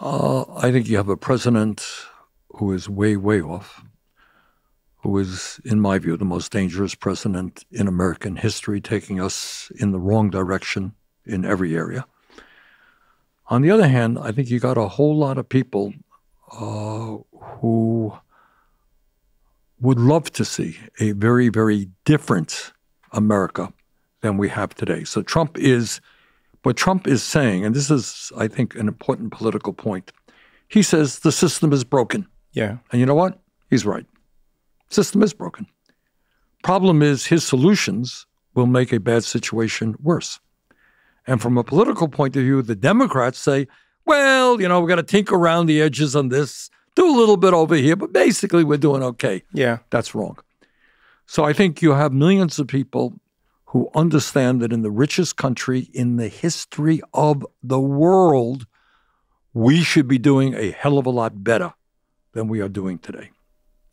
I think you have a president who is way, way off, who is, in my view, the most dangerous president in American history, taking us in the wrong direction in every area. On the other hand, I think you got a whole lot of people who would love to see a very, very different America than we have today. So what Trump is saying, and this is, I think, an important political point, he says the system is broken. Yeah. And you know what? He's right. System is broken. Problem is his solutions will make a bad situation worse. And from a political point of view, the Democrats say, well, we're going to tinker around the edges on this, do a little bit over here, but basically we're doing okay. Yeah. That's wrong. So I think you have millions of people who understand that in the richest country in the history of the world, we should be doing a hell of a lot better than we are doing today.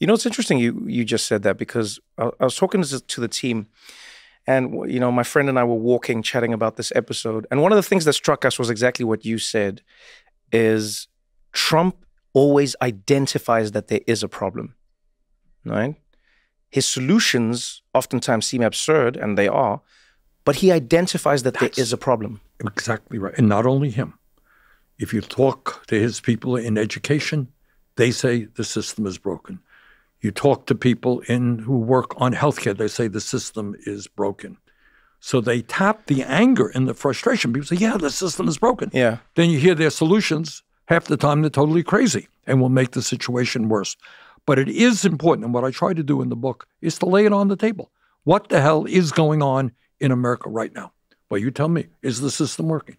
It's interesting you just said that, because I was talking to the team, and my friend and I were walking, chatting about this episode, and one of the things that struck us was exactly what you said, is Trump always identifies that there is a problem, right? His solutions oftentimes seem absurd, and they are, but he identifies that there is a problem. Exactly right. And not only him. If you talk to his people in education, they say the system is broken. You talk to people who work on healthcare, they say the system is broken. So they tap the anger and the frustration. People say, yeah, the system is broken. Yeah. Then you hear their solutions. Half the time they're totally crazy and will make the situation worse. But it is important, and what I try to do in the book is to lay it on the table. What the hell is going on in America right now? Well, you tell me, is the system working?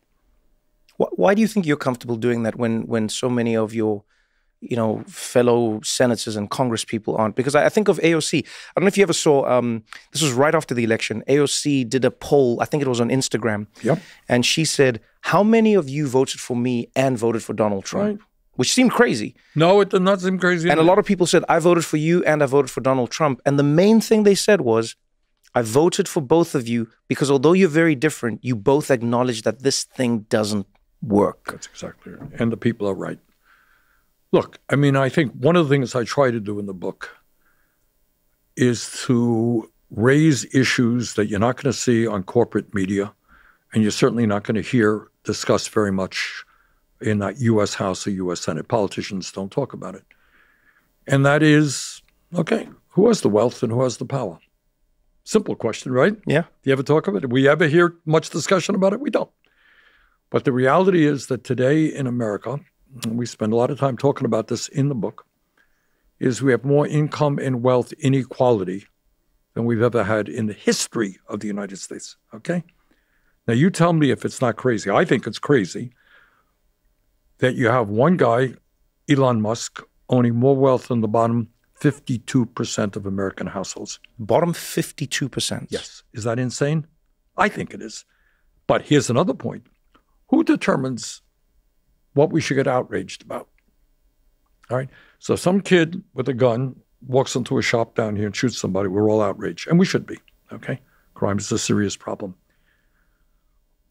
Why do you think you're comfortable doing that when so many of your fellow senators and Congress people aren't? Because I think of AOC. I don't know if you ever saw, this was right after the election. AOC did a poll, I think it was on Instagram. Yep. And she said, how many of you voted for me and voted for Donald Trump? Right. Which seemed crazy. No, it did not seem crazy. And a lot of people said, I voted for you and I voted for Donald Trump. And the main thing they said was, I voted for both of you because although you're very different, you both acknowledge that this thing doesn't work. That's exactly right. And the people are right. Look, I think one of the things I try to do in the book is to raise issues that you're not going to see on corporate media, and you're certainly not going to hear discussed very much in that U.S. House or U.S. Senate. Politicians don't talk about it. And that is, okay, who has the wealth and who has the power? Simple question, right? Yeah. Do you ever talk about it? Do we ever hear much discussion about it? We don't. But the reality is that today in America, and we spend a lot of time talking about this in the book, is we have more income and wealth inequality than we've ever had in the history of the United States, okay? Now, you tell me if it's not crazy. I think it's crazy that you have one guy, Elon Musk, owning more wealth than the bottom 52% of American households. Bottom 52%? Yes. Is that insane? I think it is. But here's another point. Who determines what we should get outraged about? All right. So some kid with a gun walks into a shop down here and shoots somebody. We're all outraged. And we should be. Okay. Crime is a serious problem.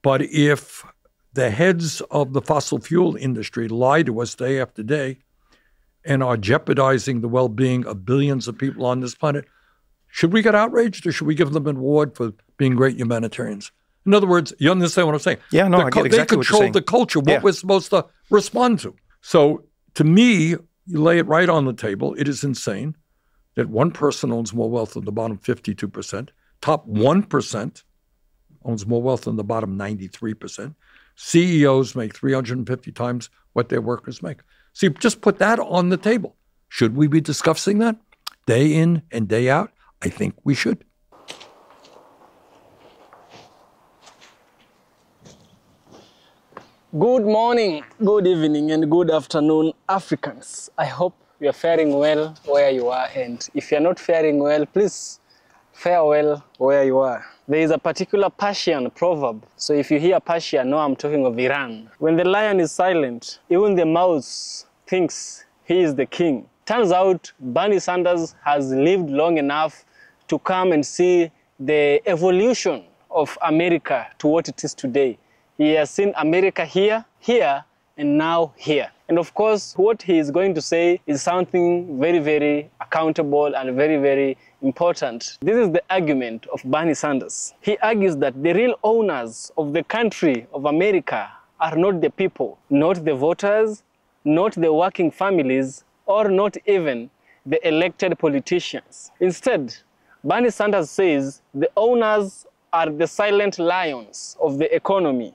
But if the heads of the fossil fuel industry lie to us day after day and are jeopardizing the well-being of billions of people on this planet, should we get outraged or should we give them an award for being great humanitarians? In other words, you understand what I'm saying? Yeah, no, I get exactly what you're saying. They control the culture, what we're supposed to respond to. So to me, you lay it right on the table. It is insane that one person owns more wealth than the bottom 52%. Top 1% owns more wealth than the bottom 93%. CEOs make 350 times what their workers make. See, just put that on the table. Should we be discussing that day in and day out? I think we should. Good morning, good evening, and good afternoon, Africans. I hope you are faring well where you are, and if you're not faring well, please fare well where you are. There is a particular Persian proverb. So if you hear Persia, know I'm talking of Iran. When the lion is silent, even the mouse thinks he is the king. Turns out Bernie Sanders has lived long enough to come and see the evolution of America to what it is today. He has seen America here, and now here. And of course, what he is going to say is something very, very accountable and very, very important. This is the argument of Bernie Sanders. He argues that the real owners of the country of America are not the people, not the voters, not the working families, or not even the elected politicians. Instead, Bernie Sanders says the owners are the silent lions of the economy,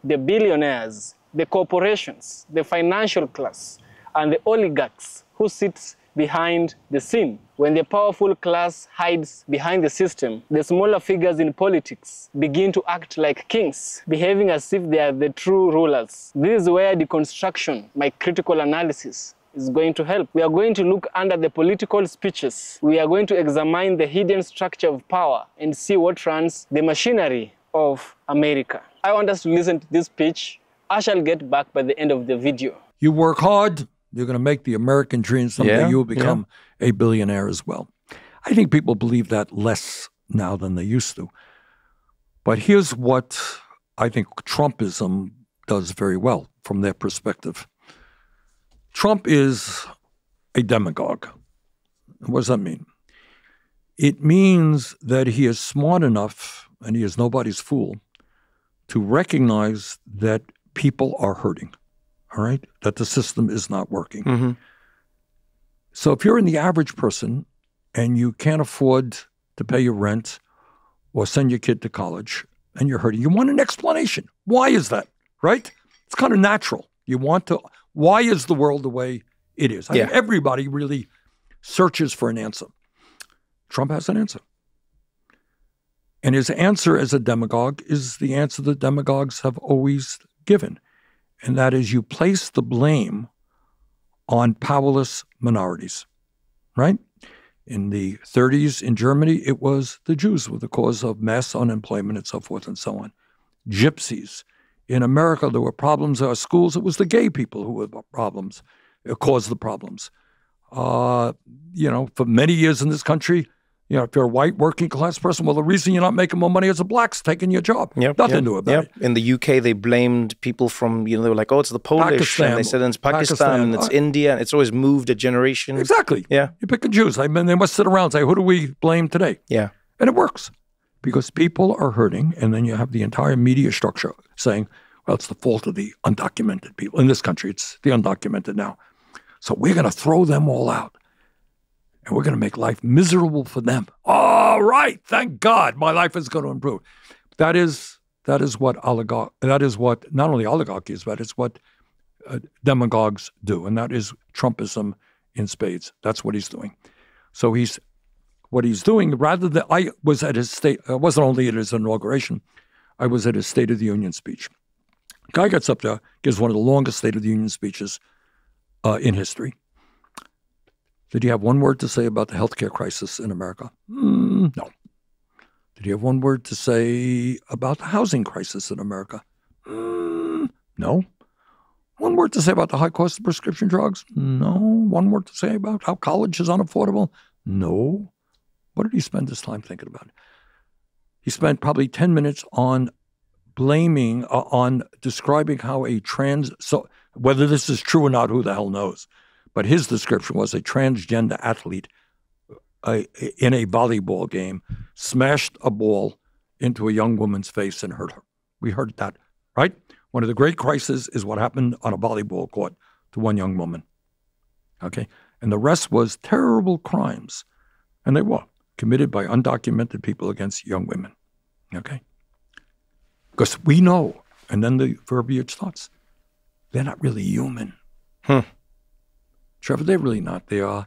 the billionaires, the corporations, the financial class, and the oligarchs who sit behind the scene. When the powerful class hides behind the system, the smaller figures in politics begin to act like kings, behaving as if they are the true rulers. This is where deconstruction, my critical analysis, is going to help. We are going to look under the political speeches. We are going to examine the hidden structure of power and see what runs the machinery of America. I want us to listen to this speech. I shall get back by the end of the video. You work hard, you're going to make the American dream. Someday you'll become a billionaire as well. I think people believe that less now than they used to. But here's what I think Trumpism does very well from their perspective. Trump is a demagogue. What does that mean? It means that he is smart enough, and he is nobody's fool, to recognize that people are hurting, all right? That the system is not working. Mm-hmm. So if you're in the average person and you can't afford to pay your rent or send your kid to college and you're hurting, you want an explanation. Why is that, right? It's kind of natural. You want to, why is the world the way it is? I think everybody really searches for an answer. Trump has an answer. And his answer as a demagogue is the answer that demagogues have always given. And that is, you place the blame on powerless minorities, right? In the 30s in Germany, it was the Jews were the cause of mass unemployment and so forth and so on. Gypsies. In America, there were problems at our schools. It was the gay people who were the problems, caused the problems. For many years in this country, if you're a white working class person, well, the reason you're not making more money is the blacks taking your job. Nothing new about it. In the UK, they blamed people from, they were like, oh, it's the Polish. Pakistan, and they said it's Pakistan and it's India. And it's always moved a generation. Exactly. Yeah. You pick and choose. I mean, they must sit around and say, who do we blame today? Yeah. And it works because people are hurting. And then you have the entire media structure saying, well, it's the fault of the undocumented people. In this country, it's the undocumented now. So we're going to throw them all out. And we're going to make life miserable for them. All right, thank God, my life is going to improve. That is what not only oligarchies, but it's what demagogues do, and that is Trumpism in spades. That's what he's doing. So what he's doing. Rather than I was at his I wasn't only at his inauguration, I was at his State of the Union speech. Guy gets up there, gives one of the longest State of the Union speeches in history. Did he have one word to say about the healthcare crisis in America? No. Did he have one word to say about the housing crisis in America? No. One word to say about the high cost of prescription drugs? No. One word to say about how college is unaffordable? No. What did he spend his time thinking about? He spent probably 10 minutes on blaming, on describing how so whether this is true or not, who the hell knows? But his description was a transgender athlete in a volleyball game smashed a ball into a young woman's face and hurt her. We heard that, right? One of the great crises is what happened on a volleyball court to one young woman. Okay? And the rest was terrible crimes. And they were committed by undocumented people against young women. Okay? Because we know, and then the verbiage starts, they're not really human. Trevor, they're really not. They're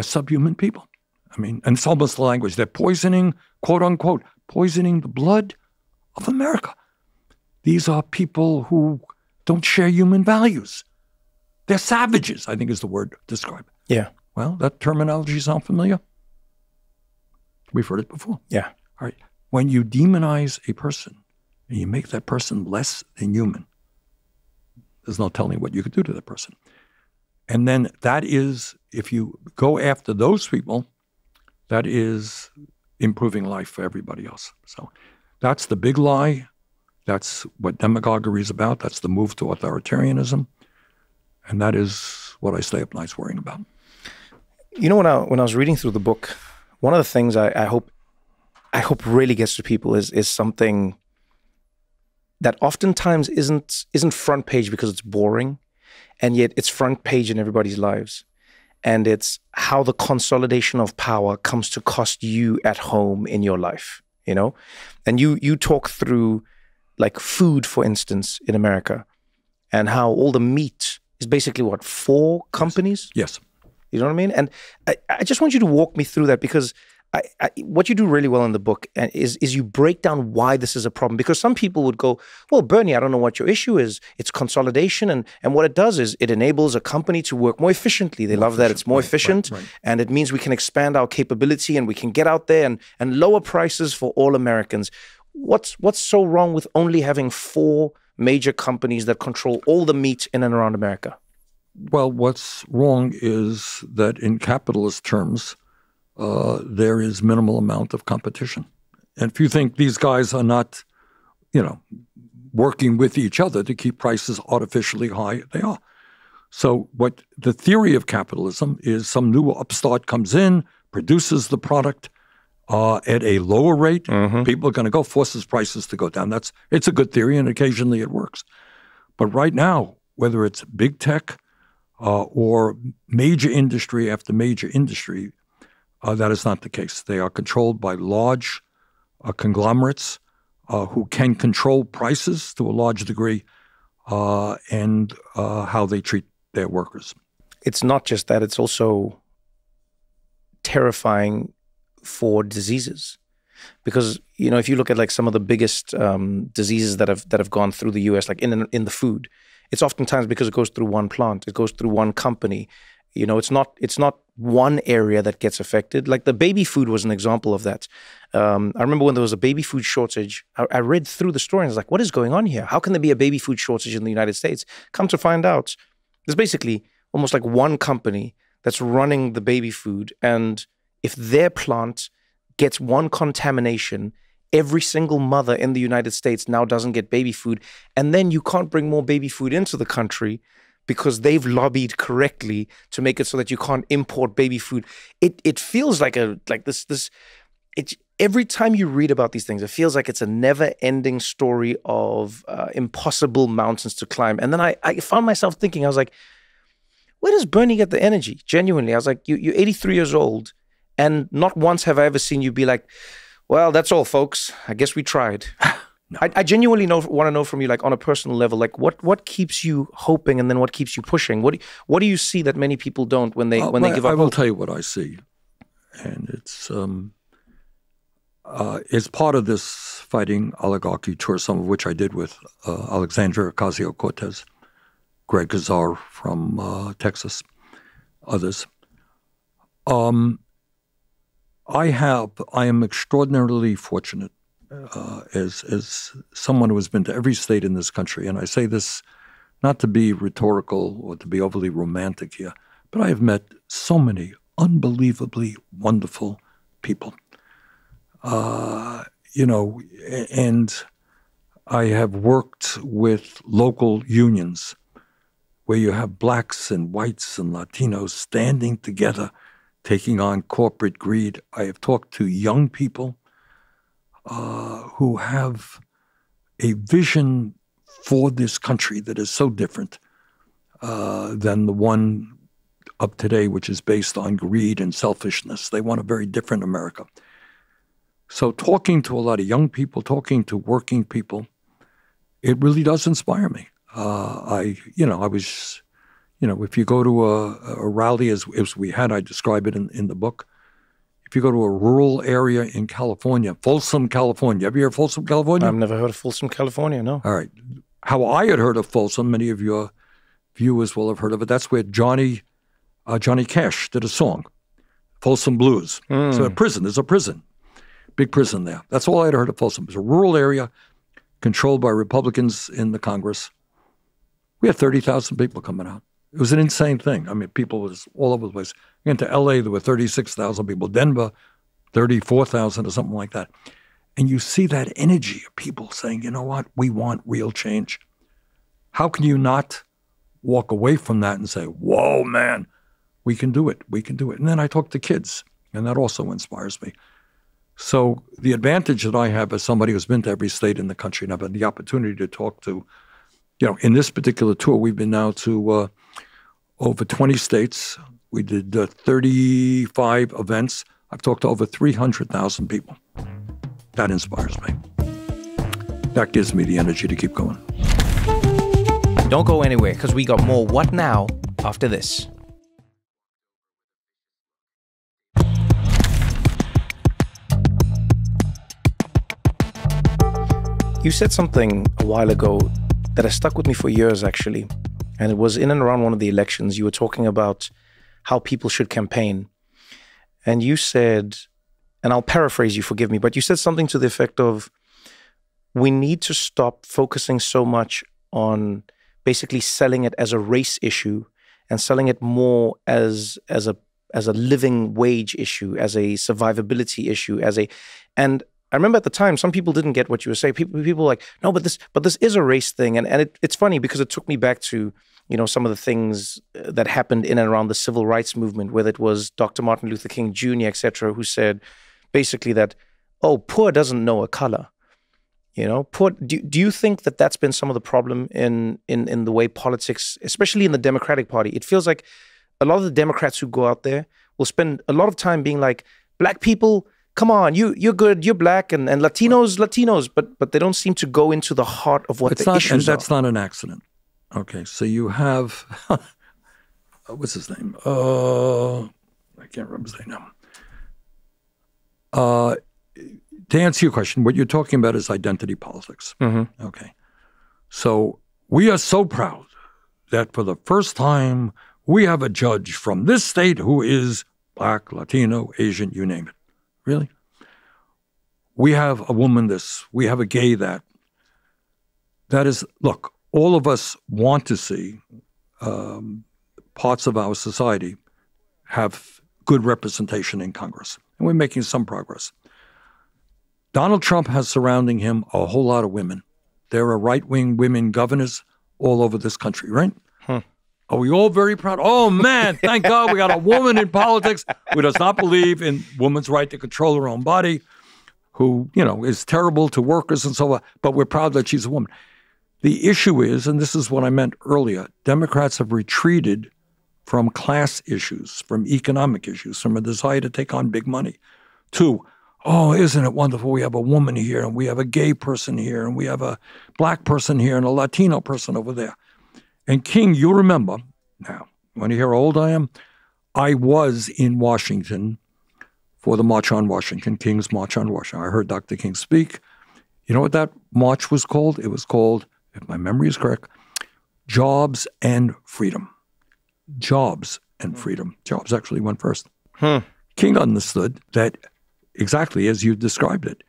subhuman people. I mean, and it's almost the language. They're poisoning, quote unquote, poisoning the blood of America. These are people who don't share human values. They're savages, I think is the word to describe it. Yeah. Well, that terminology sound familiar? We've heard it before. Yeah. All right. When you demonize a person and you make that person less than human, there's no telling what you could do to that person. And then that is, if you go after those people, that is improving life for everybody else. So that's the big lie. That's what demagoguery is about. That's the move to authoritarianism. And that is what I stay up nights worrying about. You know, when I was reading through the book, one of the things I hope really gets to people is something that oftentimes isn't front page because it's boring, and yet it's front page in everybody's lives. And it's how the consolidation of power comes to cost you at home in your life, you know? And you talk through like food, for instance, in America, and how all the meat is basically what, 4 companies? Yes. You know what I mean? And I just want you to walk me through that, because what you do really well in the book is you break down why this is a problem. Because some people would go, well, Bernie, I don't know what your issue is. It's consolidation. And what it does is it enables a company to work more efficiently. They love that it's more efficient. Right. And it means we can expand our capability and we can get out there and lower prices for all Americans. What's so wrong with only having 4 major companies that control all the meat in and around America? Well, what's wrong is that in capitalist terms, there is minimal amount of competition. And if you think these guys are not, working with each other to keep prices artificially high, they are. So what the theory of capitalism is, some new upstart comes in, produces the product at a lower rate. Mm-hmm. People are going to go, forces prices to go down. It's a good theory, and occasionally it works. But right now, whether it's big tech or major industry after major industry, that is not the case. They are controlled by large conglomerates who can control prices to a large degree and how they treat their workers. It's not just that. It's also terrifying for diseases. Because, if you look at like some of the biggest diseases that have gone through the U.S., like in the food, it's oftentimes because it goes through one plant, it goes through one company. It's not one area that gets affected. Like the baby food was an example of that. I remember when there was a baby food shortage, I read through the story and I was like, what is going on here? How can there be a baby food shortage in the United States? Come to find out, there's basically almost like one company that's running the baby food. And if their plant gets one contamination, every single mother in the United States now doesn't get baby food. And then you can't bring more baby food into the country because they've lobbied correctly to make it so that you can't import baby food. It feels like every time you read about these things, it feels like it's a never-ending story of impossible mountains to climb. And then I found myself thinking, I was like, where does Bernie get the energy? Genuinely, I was like, you're 83 years old, and not once have I ever seen you be like, well, that's all, folks. I guess we tried. No. I genuinely want to know from you, like on a personal level, like what keeps you hoping, and then what keeps you pushing? What do you see that many people don't when they give up? I will tell you what I see, and it's part of this fighting oligarchy tour, some of which I did with Alexandria Ocasio-Cortez, Greg Gazar from Texas, others. I am extraordinarily fortunate as someone who has been to every state in this country, and I say this not to be rhetorical or to be overly romantic here, but I have met so many unbelievably wonderful people. And I have worked with local unions where you have blacks and whites and Latinos standing together, taking on corporate greed. I have talked to young people who have a vision for this country that is so different than the one of today, which is based on greed and selfishness. They want a very different America. So talking to a lot of young people, talking to working people, it really does inspire me. If you go to a rally as we had, I describe it in the book. If you go to a rural area in California, Folsom, California. Have you heard of Folsom, California? I've never heard of Folsom, California, no. All right. How I had heard of Folsom, many of your viewers will have heard of it. That's where Johnny Cash did a song, Folsom Blues. So there's a prison, big prison there. That's all I had heard of Folsom. It was a rural area controlled by Republicans in the Congress. We had 30,000 people coming out. It was an insane thing. I mean, people was all over the place. Into L.A., there were 36,000 people. Denver, 34,000 or something like that. And you see that energy of people saying, you know what, we want real change. How can you not walk away from that and say, whoa, man, we can do it. We can do it. And then I talk to kids, and that also inspires me. So the advantage that I have as somebody who's been to every state in the country, and I've had the opportunity to talk to, in this particular tour, we've been now to over 20 states. We did 35 events. I've talked to over 300,000 people. That inspires me. That gives me the energy to keep going. Don't go anywhere, because we got more What Now after this. You said something a while ago that has stuck with me for years, actually. And it was in and around one of the elections. You were talking about how people should campaign. And you said, and I'll paraphrase you, forgive me, but you said something to the effect of, we need to stop focusing so much on basically selling it as a race issue and selling it more as a living wage issue, as a survivability issue, and I remember at the time, some people didn't get what you were saying. People were like, no, but this is a race thing. And it's funny because it took me back to, some of the things that happened in and around the civil rights movement, whether it was Dr. Martin Luther King Jr., et cetera, who said basically that, poor doesn't know a color. Poor. Do you think that that's been some of the problem in the way politics, especially in the Democratic Party? It feels like a lot of the Democrats who go out there will spend a lot of time being like, black people, come on, you're good, you're black, and Latinos, but they don't seem to go into the heart of what the issues are. That's not an accident. Okay, so you have, what's his name? I can't remember his name now. To answer your question, what you're talking about is identity politics. Mm-hmm. Okay. So we are so proud that for the first time, we have a judge from this state who is black, Latino, Asian, you name it. Really? We have a woman this, we have a gay that. That is, look, all of us want to see parts of our society have good representation in Congress. And we're making some progress. Donald Trump has surrounding him a whole lot of women. There are right-wing women governors all over this country, right? Are we all very proud? Oh, man, thank God we got a woman in politics who does not believe in women's right to control her own body, who, is terrible to workers and so on, but we're proud that she's a woman. The issue is, and this is what I meant earlier, Democrats have retreated from class issues, from economic issues, from a desire to take on big money, to, isn't it wonderful? We have a woman here, and we have a gay person here, and we have a black person here, and a Latino person over there. And King, you remember, now, you want to hear how old I am? I was in Washington for the March on Washington, King's March on Washington. I heard Dr. King speak. You know what that march was called? It was called, if my memory is correct, Jobs and Freedom. Jobs and Freedom. Jobs actually went first. King understood that exactly as you described it.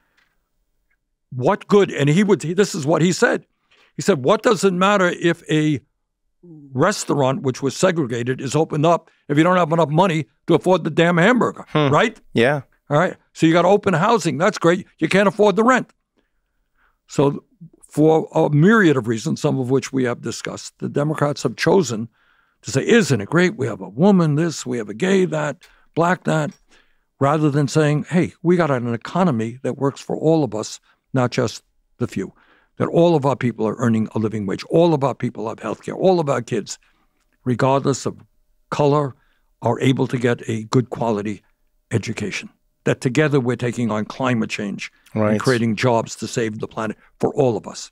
What good, and this is what he said. He said, what does it matter if a restaurant, which was segregated, is opened up if you don't have enough money to afford the damn hamburger, right? Yeah. All right. So you got open housing. That's great. You can't afford the rent. So for a myriad of reasons, some of which we have discussed, the Democrats have chosen to say, isn't it great? We have a woman this, we have a gay that, black that, rather than saying, hey, we got an economy that works for all of us, not just the few. That all of our people are earning a living wage. All of our people have health care. All of our kids, regardless of color, are able to get a good quality education. That together we're taking on climate change and creating jobs to save the planet for all of us.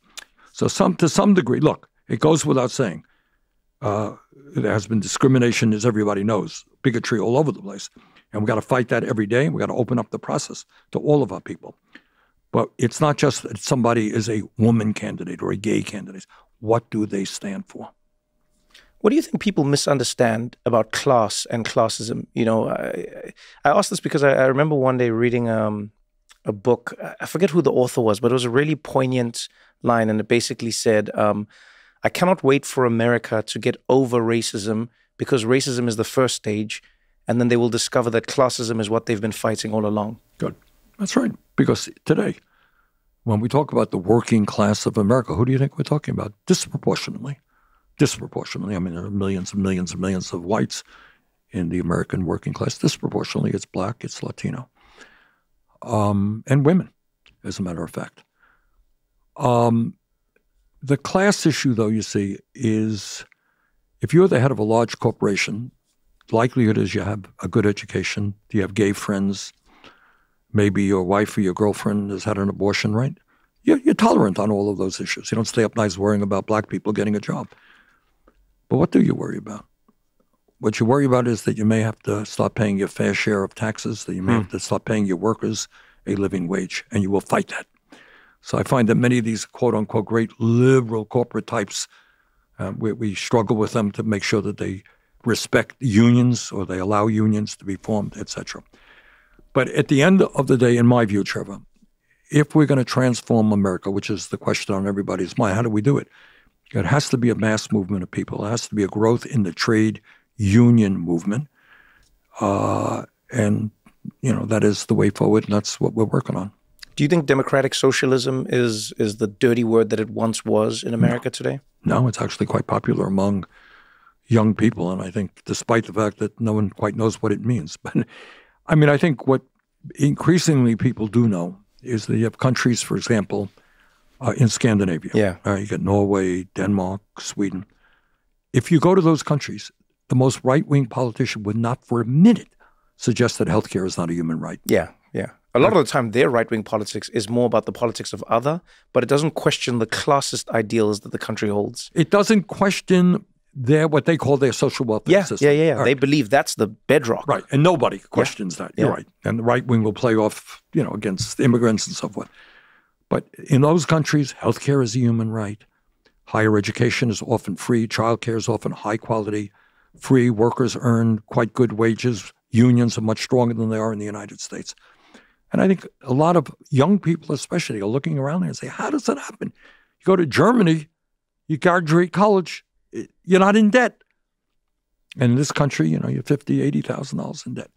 So to some degree, look, it goes without saying, there has been discrimination, as everybody knows, bigotry all over the place. And we've got to fight that every day. We've got to open up the process to all of our people. But it's not just that somebody is a woman candidate or a gay candidate. What do they stand for? What do you think people misunderstand about class and classism? I asked this because I remember one day reading a book. I forget who the author was, but it was a really poignant line. And it basically said, I cannot wait for America to get over racism because racism is the first stage. And then they will discover that classism is what they've been fighting all along. Good. That's right. Because today, when we talk about the working class of America, who do you think we're talking about? Disproportionately. Disproportionately. I mean, there are millions and millions and millions of whites in the American working class. Disproportionately, it's black, it's Latino, and women, as a matter of fact. The class issue, though, you see, is if you're the head of a large corporation, the likelihood is you have a good education, you have gay friends, maybe your wife or your girlfriend has had an abortion, right? You're tolerant on all of those issues. You don't stay up nights worrying about black people getting a job. But what do you worry about? What you worry about is that you may have to start paying your fair share of taxes, that you may have to start paying your workers a living wage, and you will fight that. So I find that many of these quote-unquote great liberal corporate types, we struggle with them to make sure that they respect unions or they allow unions to be formed, et cetera. But at the end of the day, in my view, Trevor, if we're going to transform America, which is the question on everybody's mind, how do we do it? It has to be a mass movement of people. It has to be a growth in the trade union movement. And, you know, that is the way forward, and that's what we're working on. Do you think democratic socialism is the dirty word that it once was in America today? No, it's actually quite popular among young people, and I think despite the fact that no one quite knows what it means. But, I mean, I think what increasingly people do know is that you have countries, for example, in Scandinavia. Yeah. You get Norway, Denmark, Sweden. If you go to those countries, the most right-wing politician would not for a minute suggest that healthcare is not a human right. Yeah, yeah. A lot of the time, their right-wing politics is more about the politics of other, but it doesn't question the classist ideals that the country holds. It doesn't question what they call their social welfare system. Yeah. Right. They believe that's the bedrock. Right, and nobody questions that. You're right. And the right wing will play off, you know, against immigrants and so forth. But in those countries, healthcare is a human right. Higher education is often free. Childcare is often high quality, free. Workers earn quite good wages. Unions are much stronger than they are in the United States. And I think a lot of young people especially are looking around there and say, how does that happen? You go to Germany, you graduate college, you're not in debt. And in this country, you know, you're $50,000, $80,000 in debt.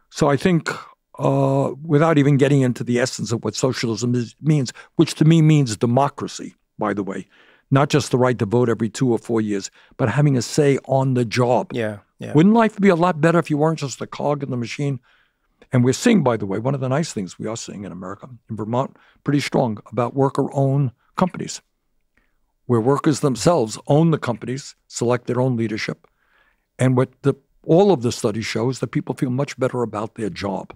So I think without even getting into the essence of what socialism means, which to me means democracy, by the way, not just the right to vote every 2 or 4 years, but having a say on the job. Yeah. Wouldn't life be a lot better if you weren't just a cog in the machine? And we're seeing, by the way, one of the nice things we are seeing in America, in Vermont, pretty strong about worker-owned companies, where workers themselves own the companies, select their own leadership. And what all of the study shows that people feel much better about their job.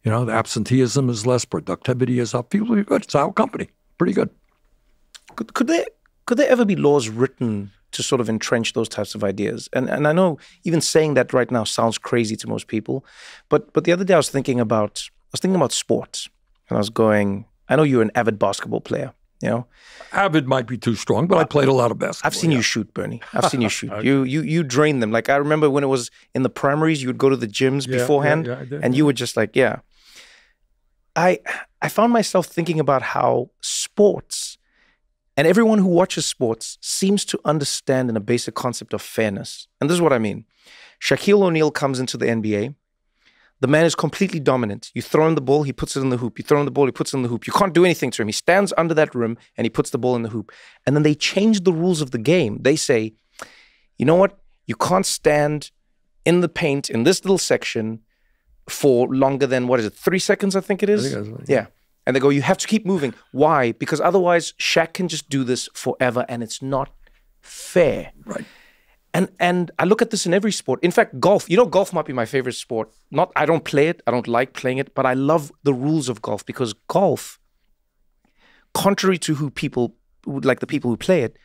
You know, the absenteeism is less, productivity is up. People are good. It's our company. Pretty good. Could there ever be laws written to sort of entrench those types of ideas? And I know even saying that right now sounds crazy to most people, but the other day I was thinking about sports, and I was going, I know you're an avid basketball player, you know. Avid might be too strong, but I played a lot of basketball. I've seen you shoot, Bernie. I've seen you shoot. Okay. You drain them. Like I remember when it was in the primaries, you would go to the gyms beforehand, I did, and you would just like, I found myself thinking about how sports, and everyone who watches sports seems to understand in a basic concept of fairness. And this is what I mean. Shaquille O'Neal comes into the NBA. The man is completely dominant. You throw him the ball, he puts it in the hoop. You throw him the ball, he puts it in the hoop. You can't do anything to him. He stands under that rim and he puts the ball in the hoop. And then they change the rules of the game. They say, you know what? You can't stand in the paint in this little section for longer than, 3 seconds, I think it is? I think that's right. Yeah. And they go, you have to keep moving. Why? Because otherwise Shaq can just do this forever and it's not fair. Right. And I look at this in every sport. In fact, golf. You know, golf might be my favorite sport. I don't play it. I don't like playing it. But I love the rules of golf because golf, contrary to the people who play it,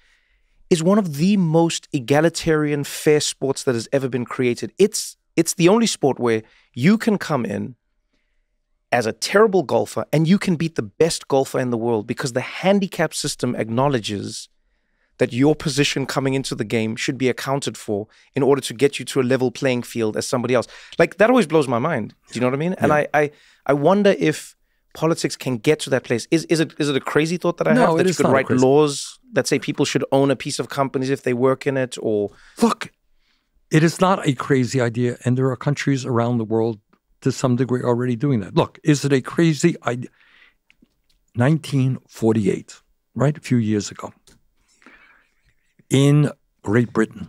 is one of the most egalitarian, fair sports that has ever been created. It's the only sport where you can come in as a terrible golfer and you can beat the best golfer in the world because the handicap system acknowledges that your position coming into the game should be accounted for in order to get you to a level playing field as somebody else. Like, that always blows my mind. Do you know what I mean? Yeah. And I wonder if politics can get to that place. Is it a crazy thought that I have that you could write laws that say people should own a piece of companies if they work in it? Or look, it is not a crazy idea, and there are countries around the world to some degree already doing that. Look, is it a crazy idea? 1948, right? A few years ago. In Great Britain,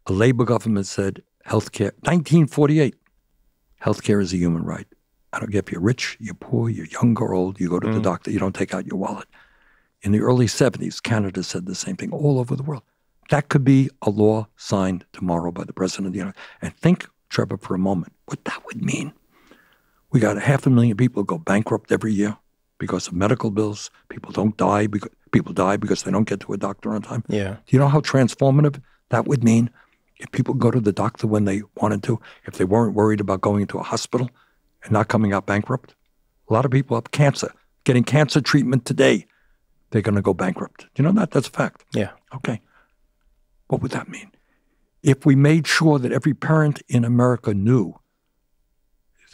a Labour government said healthcare, 1948, healthcare is a human right. I don't care if you're rich, you're poor, you're young or old, you go to the doctor, you don't take out your wallet. In the early 70s, Canada said the same thing all over the world. That could be a law signed tomorrow by the President of the United States. And think, Trevor, for a moment, what that would mean. We got 500,000 people go bankrupt every year because of medical bills. People die because they don't get to a doctor on time. Yeah. Do you know how transformative that would mean if people go to the doctor when they wanted to, if they weren't worried about going to a hospital and not coming out bankrupt? A lot of people have cancer, getting cancer treatment today. They're going to go bankrupt. Do you know that? That's a fact. Yeah. Okay. What would that mean? If we made sure that every parent in America knew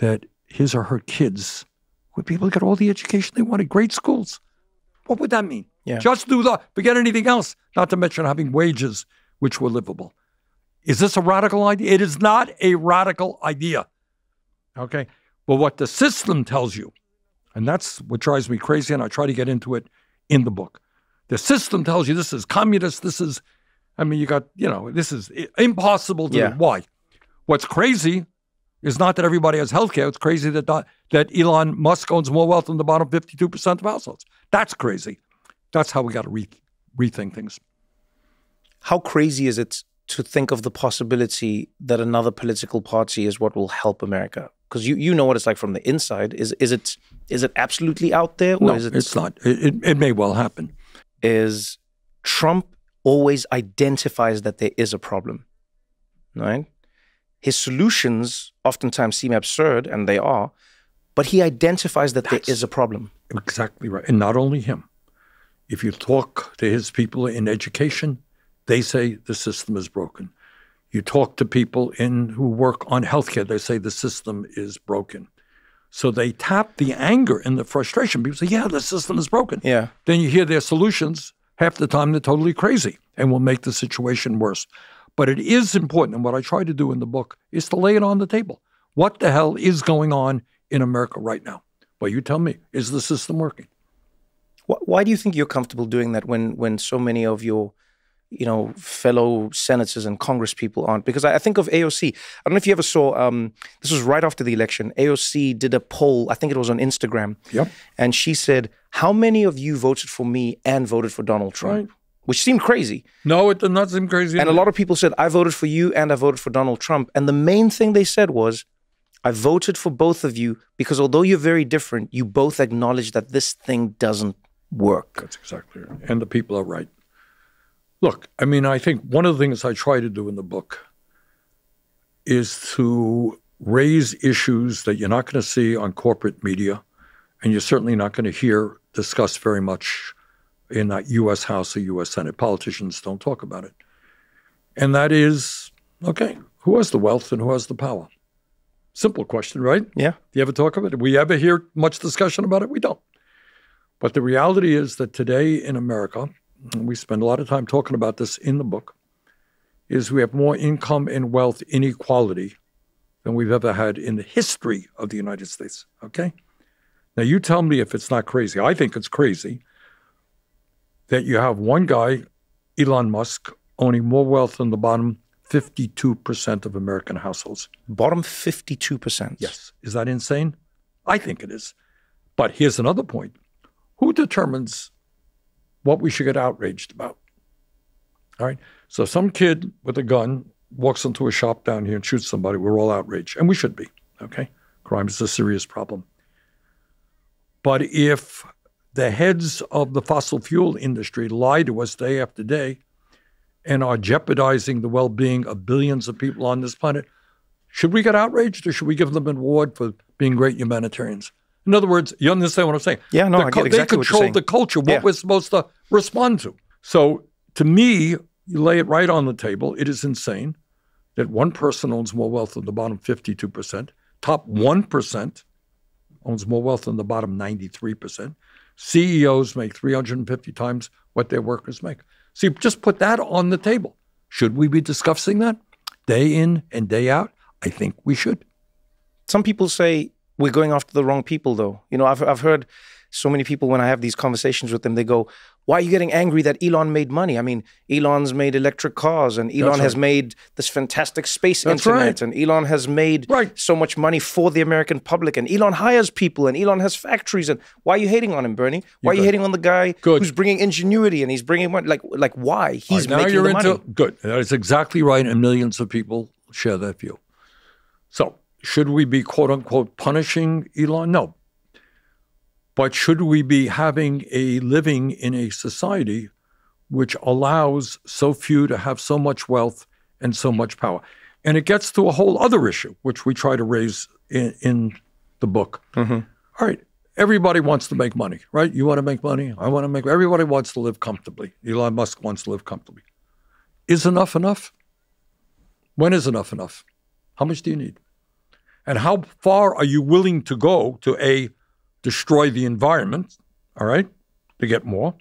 that his or her kids would be able to get all the education they wanted, great schools, what would that mean? Yeah. Just do that. Forget anything else, not to mention having wages which were livable. Is this a radical idea? It is not a radical idea. Okay? But what the system tells you, and that's what drives me crazy, and I try to get into it in the book. The system tells you this is communist, this is, this is impossible to do. Why? What's crazy is not that everybody has health care. It's crazy that Elon Musk owns more wealth than the bottom 52% of households. That's crazy. That's how we got to rethink things. How crazy is it to think of the possibility that another political party is what will help America? Because you know what it's like from the inside. Is it absolutely out there? Or No, is it's not. It may well happen. Is Trump always identifies that there is a problem, right? His solutions oftentimes seem absurd, and they are, but he identifies that there is a problem. Exactly right. And not only him. If you talk to his people in education, they say the system is broken. You talk to people who work on healthcare, they say the system is broken. So they tap the anger and the frustration. People say, yeah, the system is broken. Yeah. Then you hear their solutions. Half the time they're totally crazy and will make the situation worse. But it is important, and what I try to do in the book is to lay it on the table. What the hell is going on in America right now? Well, you tell me, is the system working? Why do you think you're comfortable doing that when so many of your fellow senators and Congress people aren't? Because I think of AOC. I don't know if you ever saw, this was right after the election. AOC did a poll, I think it was on Instagram. Yep. And she said, how many of you voted for me and voted for Donald Trump? Right. Which seemed crazy. No, it did not seem crazy. And a lot of people said, I voted for you and I voted for Donald Trump. And the main thing they said was, I voted for both of you because although you're very different, you both acknowledge that this thing doesn't work. That's exactly right. And the people are right. Look, I think one of the things I try to do in the book is to raise issues that you're not going to see on corporate media, and you're certainly not going to hear discussed very much in that U.S. House or U.S. Senate. Politicians don't talk about it. And that is, okay, who has the wealth and who has the power? Simple question, right? Yeah. Do you ever talk about it? Do we ever hear much discussion about it? We don't. But the reality is that today in America, and we spend a lot of time talking about this in the book, is we have more income and wealth inequality than we've ever had in the history of the United States, okay? Now, you tell me if it's not crazy. I think it's crazy that you have one guy, Elon Musk, owning more wealth than the bottom 52% of American households. Bottom 52%? Yes. Is that insane? I think it is. But here's another point. Who determines what we should get outraged about? All right? So some kid with a gun walks into a shop down here and shoots somebody. We're all outraged. And we should be, okay? Crime is a serious problem. But if the heads of the fossil fuel industry lie to us day after day and are jeopardizing the well-being of billions of people on this planet, should we get outraged or should we give them an award for being great humanitarians? In other words, you understand what I'm saying? Yeah, no, I get exactly what you're saying. They control the culture, what we're supposed to respond to. So to me, you lay it right on the table. It is insane that one person owns more wealth than the bottom 52%. Top 1% owns more wealth than the bottom 93%. CEOs make 350 times what their workers make. See, just put that on the table. Should we be discussing that day in and day out? I think we should. Some people say we're going after the wrong people, though. I've heard so many people, when I have these conversations with them, they go, why are you getting angry that Elon made money? I mean, Elon's made electric cars, and Elon has made this fantastic space internet, and Elon has made so much money for the American public, and Elon hires people, and Elon has factories. And why are you hating on him, Bernie? Why are you hating on the guy who's bringing ingenuity and he's bringing money? Like why? He's making the money. Good. That is exactly right, and millions of people share that view. So should we be, quote unquote, punishing Elon? No. But should we be living in a society which allows so few to have so much wealth and so much power? And it gets to a whole other issue, which we try to raise in the book. Mm-hmm. All right, everybody wants to make money, right? You want to make money, I want to make, everybody wants to live comfortably. Elon Musk wants to live comfortably. Is enough enough? When is enough enough? How much do you need? And how far are you willing to go to destroy the environment, all right, to get more,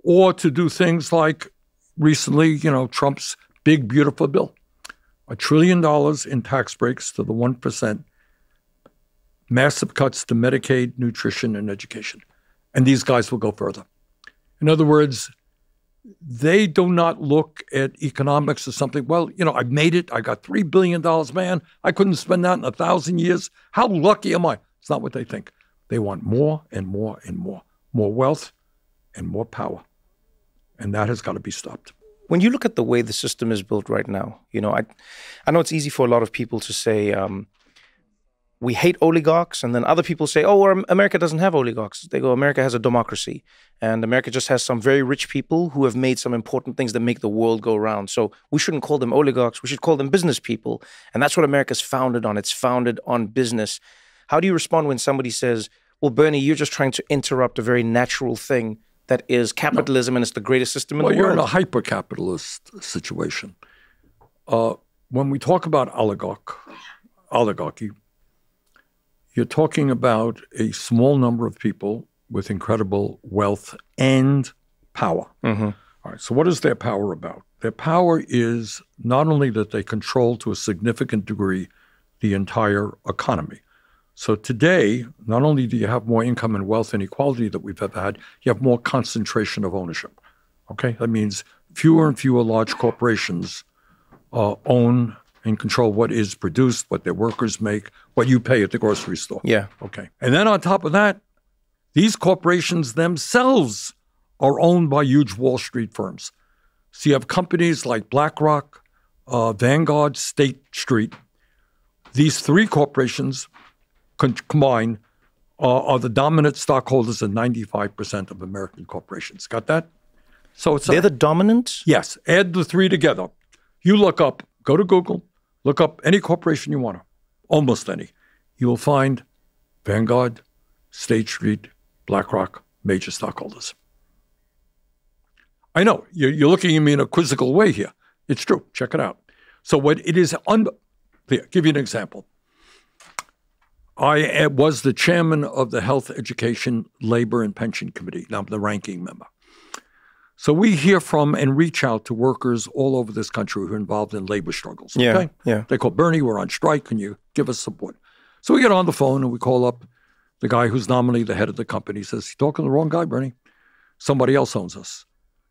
or to do things like recently, Trump's big, beautiful bill, $1 trillion in tax breaks to the 1%, massive cuts to Medicaid, nutrition, and education. And these guys will go further. In other words, they do not look at economics as something, well, I made it. I got $3 billion, man. I couldn't spend that in 1,000 years. How lucky am I? It's not what they think. They want more and more and more wealth and more power. And that has got to be stopped. When you look at the way the system is built right now, I know it's easy for a lot of people to say, we hate oligarchs. And then other people say, oh, well, America doesn't have oligarchs. They go, America has a democracy. And America just has some very rich people who have made some important things that make the world go round. So we shouldn't call them oligarchs. We should call them business people. And that's what America's founded on. It's founded on business. How do you respond when somebody says, well, Bernie, you're just trying to interrupt a very natural thing that is capitalism, and it's the greatest system in the world? Well, you're in a hyper-capitalist situation. When we talk about oligarchy, you're talking about a small number of people with incredible wealth and power. Mm-hmm. All right, so what is their power about? Their power is not only that they control to a significant degree the entire economy. So today, not only do you have more income and wealth inequality that we've ever had, you have more concentration of ownership. Okay? That means fewer and fewer large corporations own and control what is produced, what their workers make, what you pay at the grocery store. Yeah. Okay. And then on top of that, these corporations themselves are owned by huge Wall Street firms. So you have companies like BlackRock, Vanguard, State Street. These three corporations combined are the dominant stockholders in 95% of American corporations. Got that? So they're the dominant? Yes. Add the three together. You go to Google, look up any corporation you want to, almost any. You will find Vanguard, State Street, BlackRock, major stockholders. I know, you're looking at me in a quizzical way here. It's true. Check it out. So what it is, give you an example. I was the chairman of the Health, Education, Labor, and Pension Committee. Now I'm the ranking member. So we hear from and reach out to workers all over this country who are involved in labor struggles. Okay? Yeah. They call, Bernie, we're on strike. Can you give us support? So we get on the phone and we call up the guy who's nominally the head of the company. He says, you're talking to the wrong guy, Bernie. Somebody else owns us.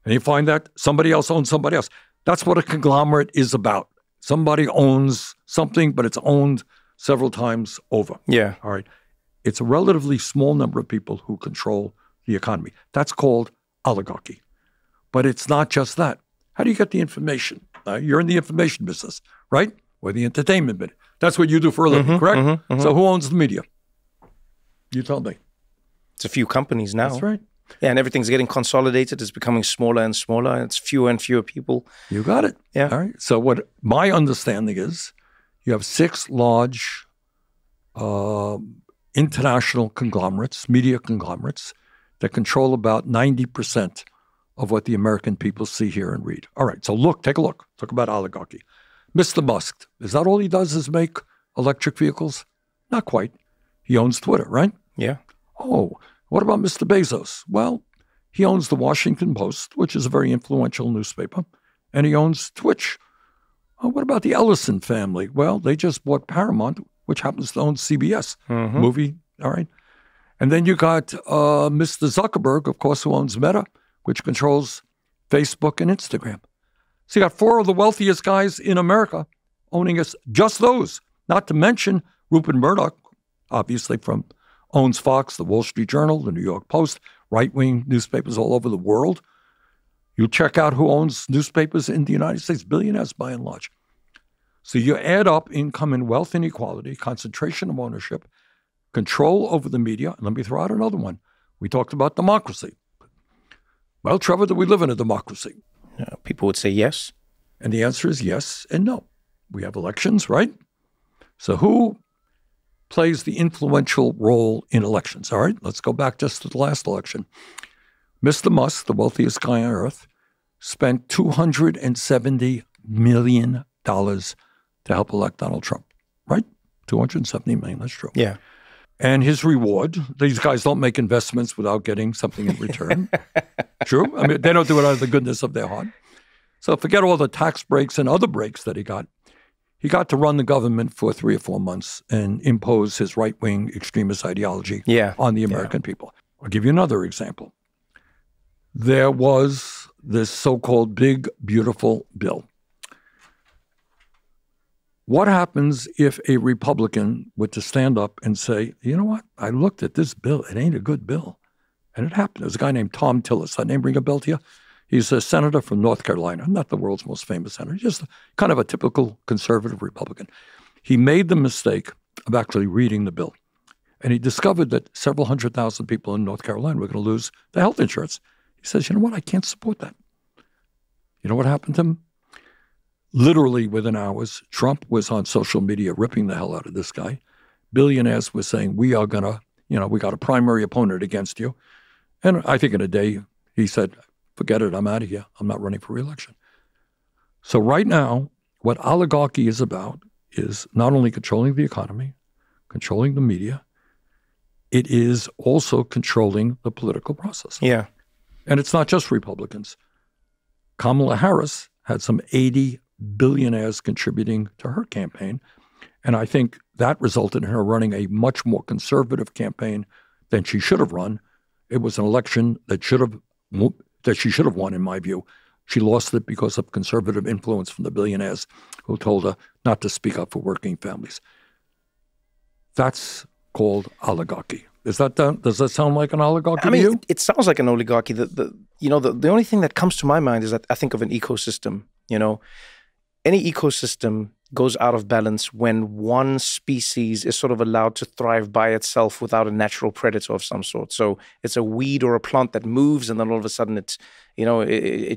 And you find that somebody else owns somebody else. That's what a conglomerate is about. Somebody owns something, but it's owned several times over. Yeah. All right. It's a relatively small number of people who control the economy. That's called oligarchy. But it's not just that. How do you get the information? You're in the information business, right? Or the entertainment bit. That's what you do for a living, correct? Mm-hmm, mm-hmm. So who owns the media? You tell me. It's a few companies now. That's right. Yeah, and everything's getting consolidated. It's becoming smaller and smaller. It's fewer and fewer people. You got it. Yeah. All right. So what my understanding is, you have 6 large international conglomerates, media conglomerates, that control about 90% of what the American people see, hear, and read. All right, so take a look. Talk about oligarchy. Mr. Musk, is that all he does is make electric vehicles? Not quite. He owns Twitter, right? Yeah. Oh, what about Mr. Bezos? Well, he owns the Washington Post, which is a very influential newspaper, and he owns Twitch. Oh, what about the Ellison family? Well, they just bought Paramount, which happens to own CBS movie, all right? And then you got Mr. Zuckerberg, of course, who owns Meta, which controls Facebook and Instagram. So you got 4 of the wealthiest guys in America owning us, just those. Not to mention Rupert Murdoch, obviously owns Fox, the Wall Street Journal, the New York Post, right-wing newspapers all over the world. You check out who owns newspapers in the United States, billionaires by and large. So you add up income and wealth inequality, concentration of ownership, control over the media. And let me throw out another one. We talked about democracy. Well, Trevor, do we live in a democracy? People would say yes. And the answer is yes and no. We have elections, right? So who plays the influential role in elections? All right, let's go back just to the last election. Mr. Musk, the wealthiest guy on earth, spent $270 million to help elect Donald Trump, right? $270 million, that's true. Yeah. And his reward, these guys don't make investments without getting something in return. True? I mean, they don't do it out of the goodness of their heart. So forget all the tax breaks and other breaks that he got. He got to run the government for 3 or 4 months and impose his right-wing extremist ideology on the American people. I'll give you another example. There was this so-called big, beautiful bill. What happens if a Republican were to stand up and say, you know what, I looked at this bill, it ain't a good bill. And it happened. There's a guy named Tom Tillis. That name ring a bell to you? He's a senator from North Carolina, not the world's most famous senator, just kind of a typical conservative Republican. He made the mistake of actually reading the bill. And he discovered that several 100,000 people in North Carolina were going to lose their health insurance. He says, you know what, I can't support that. You know what happened to him? Literally within hours, Trump was on social media ripping the hell out of this guy. Billionaires were saying, we are going to, we got a primary opponent against you. And I think in a day, he said, forget it, I'm out of here. I'm not running for re-election. So right now, what oligarchy is about is not only controlling the economy, controlling the media, it is also controlling the political process. Yeah. And it's not just Republicans. Kamala Harris had some 80 billionaires contributing to her campaign. And I think that resulted in her running a much more conservative campaign than she should have run. It was an election that she should have won, in my view. She lost it because of conservative influence from the billionaires who told her not to speak up for working families. That's called oligarchy. Does that sound like an oligarchy to you? It sounds like an oligarchy. The only thing that comes to my mind is that I think of an ecosystem. Any ecosystem goes out of balance when one species is sort of allowed to thrive by itself without a natural predator of some sort. So it's a weed or a plant that moves, and then all of a sudden it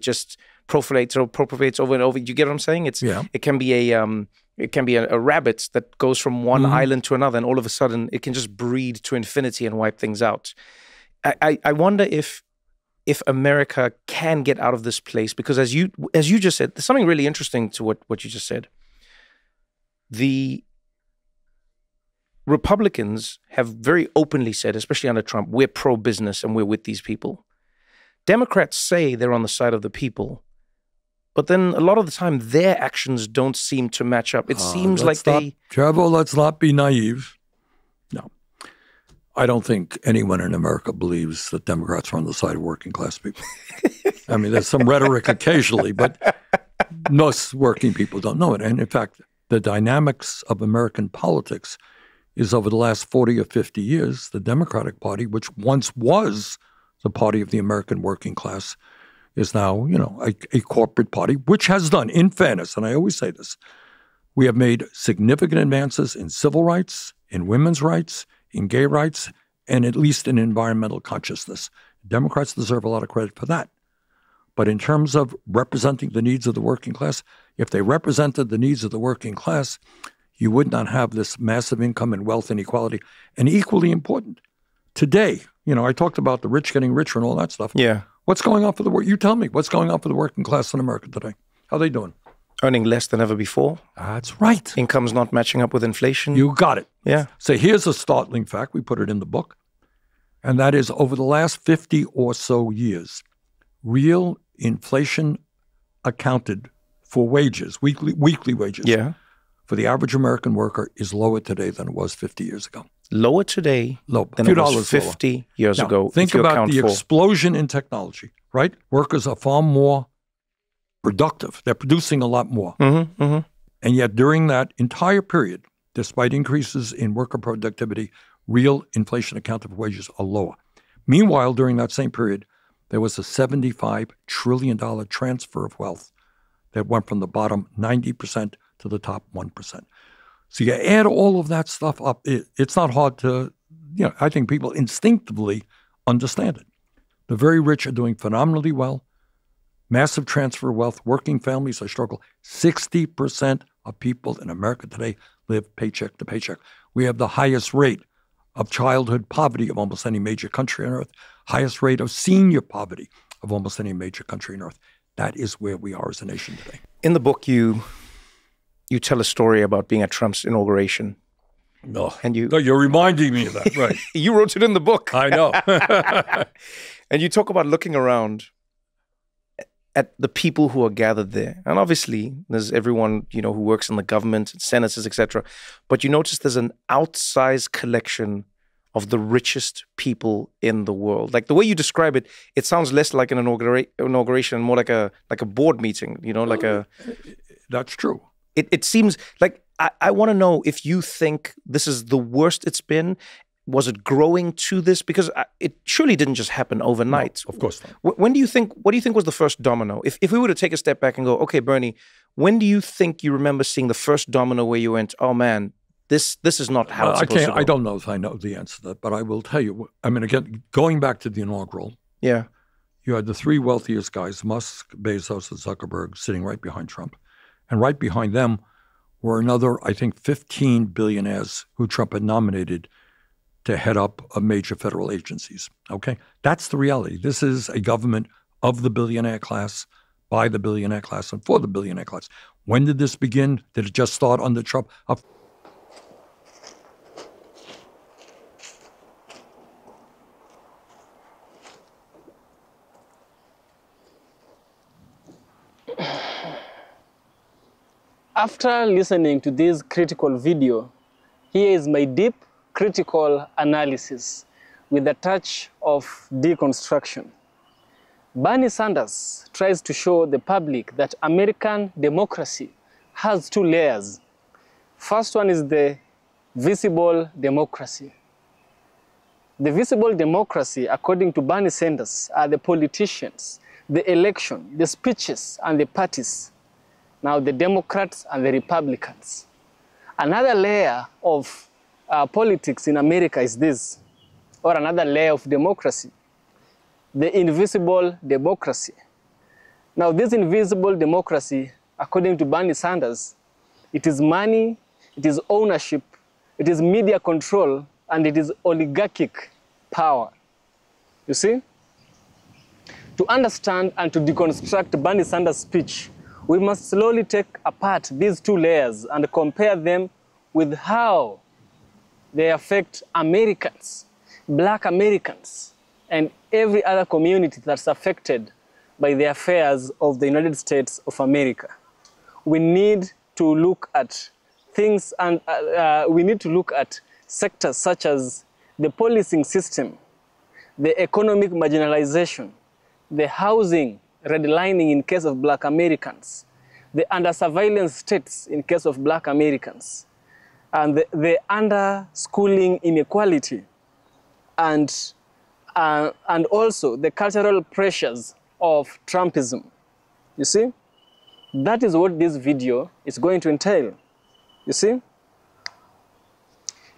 just proliferates or propagates over and over. You get what I'm saying? It can be a rabbit that goes from one island to another, and all of a sudden it can just breed to infinity and wipe things out. I wonder if America can get out of this place, because as you just said, there's something really interesting to what you just said. The Republicans have very openly said, especially under Trump, we're pro-business and we're with these people. Democrats say they're on the side of the people, but then a lot of the time their actions don't seem to match up. It seems like Trevor, let's not be naive. No. I don't think anyone in America believes that Democrats are on the side of working class people. I mean, there's some rhetoric occasionally, but most working people don't know it. And in fact, the dynamics of American politics is over the last 40 or 50 years, the Democratic Party, which once was the party of the American working class, is now, a corporate party, which has done, in fairness, and I always say this, we have made significant advances in civil rights, in women's rights, in gay rights, and at least in environmental consciousness. Democrats deserve a lot of credit for that. But in terms of representing the needs of the working class, if they represented the needs of the working class, you would not have this massive income and wealth inequality. And equally important, today, I talked about the rich getting richer and all that stuff. Yeah. What's going on for the work? You tell me, what's going on for the working class in America today? How are they doing? Earning less than ever before. That's right. Income's not matching up with inflation. You got it. Yeah. So here's a startling fact. We put it in the book. And that is, over the last 50 or so years, real inflation accounted for wages, weekly wages, for the average American worker is lower today than it was 50 years ago. lower today Low, than it was 50 years now, ago. Think about the explosion in technology, right? Workers are far more productive. They're producing a lot more. And yet during that entire period, despite increases in worker productivity, real inflation accounted for wages are lower. Meanwhile, during that same period, there was a $75 trillion transfer of wealth that went from the bottom 90% to the top 1%. So you add all of that stuff up, it's not hard to, I think people instinctively understand it. The very rich are doing phenomenally well. Massive transfer of wealth, working families are struggle. 60% of people in America today live paycheck to paycheck. We have the highest rate of childhood poverty of almost any major country on earth, highest rate of senior poverty of almost any major country on earth. That is where we are as a nation today. In the book, you tell a story about being at Trump's inauguration. No, and you're reminding me of that, right? You wrote it in the book. I know. And you talk about looking around at the people who are gathered there. And obviously, there's everyone, who works in the government, senators, etc. But you notice there's an outsized collection of the richest people in the world. Like the way you describe it, it sounds less like an inauguration, more like a board meeting, like a... That's true. It seems like, I want to know if you think this is the worst it's been. Was it growing to this? Because it surely didn't just happen overnight. No, of course not. What do you think was the first domino? If we were to take a step back and go, okay, Bernie, when do you think you remember seeing the first domino where you went, oh man, this is not how it's supposed to go? I don't know if I know the answer to that, but I will tell you. I mean, again, going back to the inaugural, yeah, you had the three wealthiest guys, Musk, Bezos, and Zuckerberg, sitting right behind Trump. And right behind them were another, I think, 15 billionaires who Trump had nominated to head up major federal agencies, okay? That's the reality. This is a government of the billionaire class, by the billionaire class, and for the billionaire class. When did this begin? Did it just start under Trump? After listening to this critical video, here is my deep critical analysis with a touch of deconstruction. Bernie Sanders tries to show the public that American democracy has two layers. First one is the visible democracy. The visible democracy, according to Bernie Sanders, are the politicians, the election, the speeches, and the parties. Now the Democrats and the Republicans. Another layer of politics in America is this, or another layer of democracy, the invisible democracy. Now this invisible democracy, according to Bernie Sanders, it is money, it is ownership, it is media control, and it is oligarchic power. You see? To understand and to deconstruct Bernie Sanders' speech, we must slowly take apart these two layers and compare them with how they affect Americans, Black Americans, and every other community that's affected by the affairs of the United States of America. We need to look at things, and we need to look at sectors such as the policing system, the economic marginalization, the housing redlining in case of Black Americans, the under-surveillance states in case of Black Americans, and the under-schooling inequality, and also the cultural pressures of Trumpism. You see? That is what this video is going to entail. You see?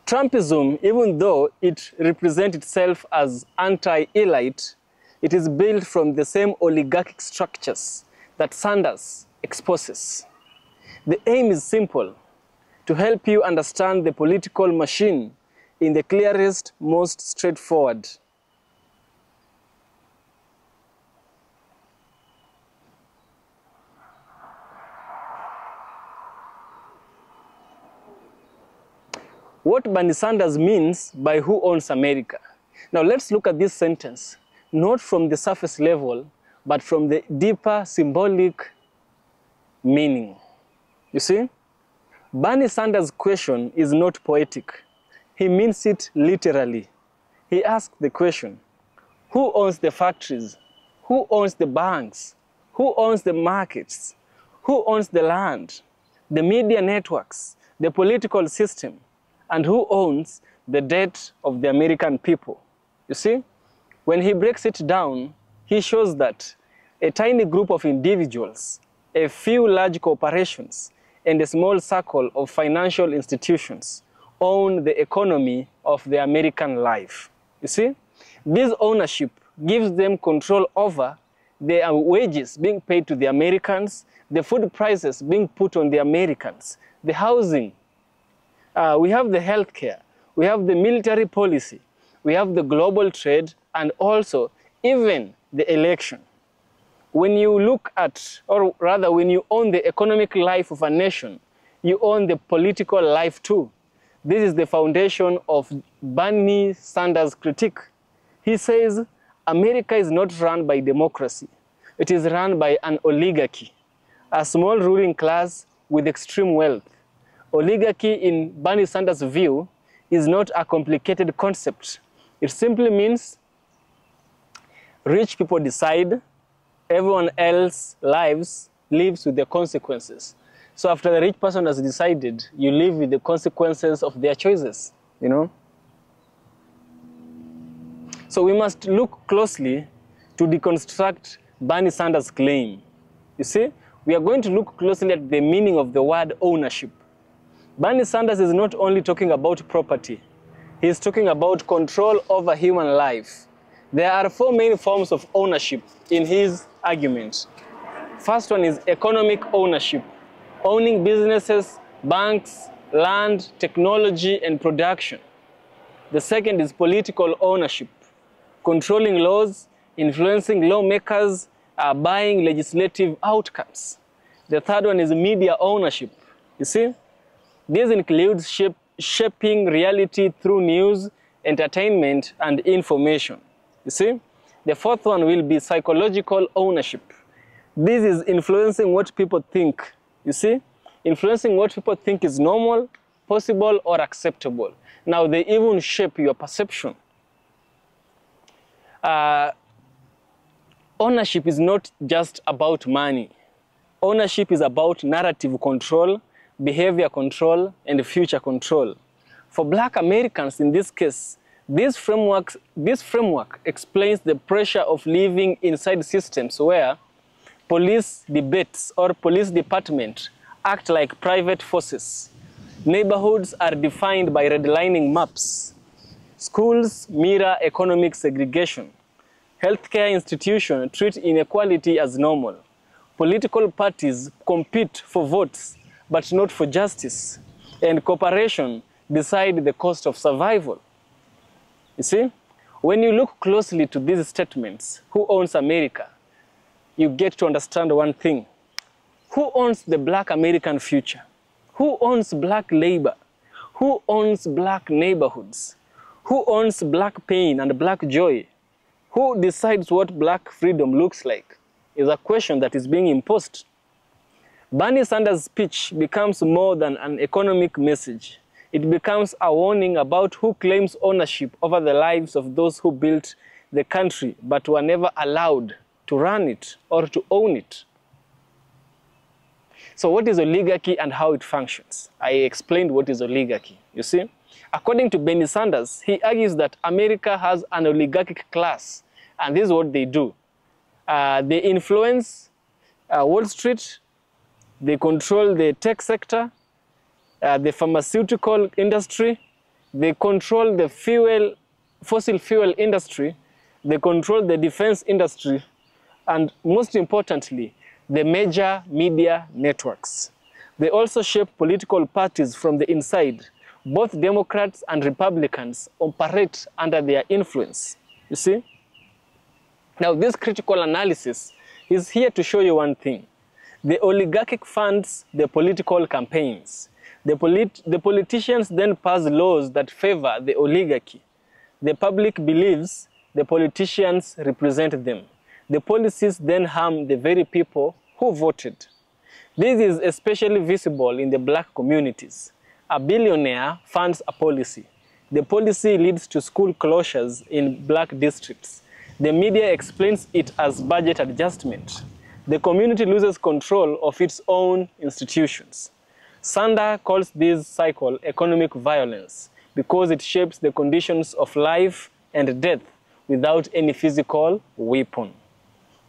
Trumpism, even though it represents itself as anti-elite, it is built from the same oligarchic structures that Sanders exposes. The aim is simple: to help you understand the political machine in the clearest, most straightforward. What Bernie Sanders means by who owns America. Now let's look at this sentence, not from the surface level, but from the deeper symbolic meaning. You see? Bernie Sanders' question is not poetic. he means it literally. He asked the question, who owns the factories? Who owns the banks? Who owns the markets? Who owns the land, the media networks, the political system, and who owns the debt of the American people? You see, when he breaks it down, he shows that a tiny group of individuals, a few large corporations, and a small circle of financial institutions own the economy of the American life. You see, this ownership gives them control over the wages being paid to the Americans, the food prices being put on the Americans, the housing. We have the healthcare, we have the military policy, we have the global trade, and also even the election. When you look at, or rather when you own the economic life of a nation, you own the political life too. This is the foundation of Bernie Sanders' critique. He says, America is not run by democracy. It is run by an oligarchy, a small ruling class with extreme wealth. Oligarchy, in Bernie Sanders' view, is not a complicated concept. It simply means rich people decide, everyone else lives with the consequences. So after the rich person has decided, you live with the consequences of their choices, you know? So we must look closely to deconstruct Bernie Sanders' claim. You see, we are going to look closely at the meaning of the word ownership. Bernie Sanders is not only talking about property, he is talking about control over human life. There are four main forms of ownership in his argument. First one is economic ownership, owning businesses, banks, land, technology, and production. The second is political ownership, controlling laws, influencing lawmakers, buying legislative outcomes. The third one is media ownership. You see, this includes shaping reality through news, entertainment, and information. You see, the fourth one will be psychological ownership. This is influencing what people think. You see, influencing what people think is normal, possible, or acceptable. Now, they even shape your perception. Ownership is not just about money. Ownership is about narrative control, behavior control, and future control. For Black Americans, in this case, this framework explains the pressure of living inside systems where police debates or police departments act like private forces. Neighborhoods are defined by redlining maps. Schools mirror economic segregation. Healthcare institutions treat inequality as normal. Political parties compete for votes, but not for justice. And corporations decide the cost of survival. You see, when you look closely to these statements, who owns America, you get to understand one thing. Who owns the Black American future? Who owns Black labor? Who owns Black neighborhoods? Who owns Black pain and Black joy? Who decides what Black freedom looks like? Is a question that is being imposed. Bernie Sanders' speech becomes more than an economic message. It becomes a warning about who claims ownership over the lives of those who built the country but were never allowed to run it or to own it. So what is oligarchy and how it functions? I explained what is oligarchy, you see. According to Bernie Sanders, he argues that America has an oligarchic class, and this is what they do. They influence Wall Street, they control the tech sector, the pharmaceutical industry, they control the fossil fuel industry, they control the defense industry, and most importantly, the major media networks. They also shape political parties from the inside. Both Democrats and Republicans operate under their influence, you see? Now, this critical analysis is here to show you one thing. The oligarchic funds the political campaigns. The politicians then pass laws that favor the oligarchy. The public believes the politicians represent them. The policies then harm the very people who voted. This is especially visible in the Black communities. A billionaire funds a policy. The policy leads to school closures in black districts. The media explains it as budget adjustment. The community loses control of its own institutions. Sanders calls this cycle economic violence because it shapes the conditions of life and death without any physical weapon.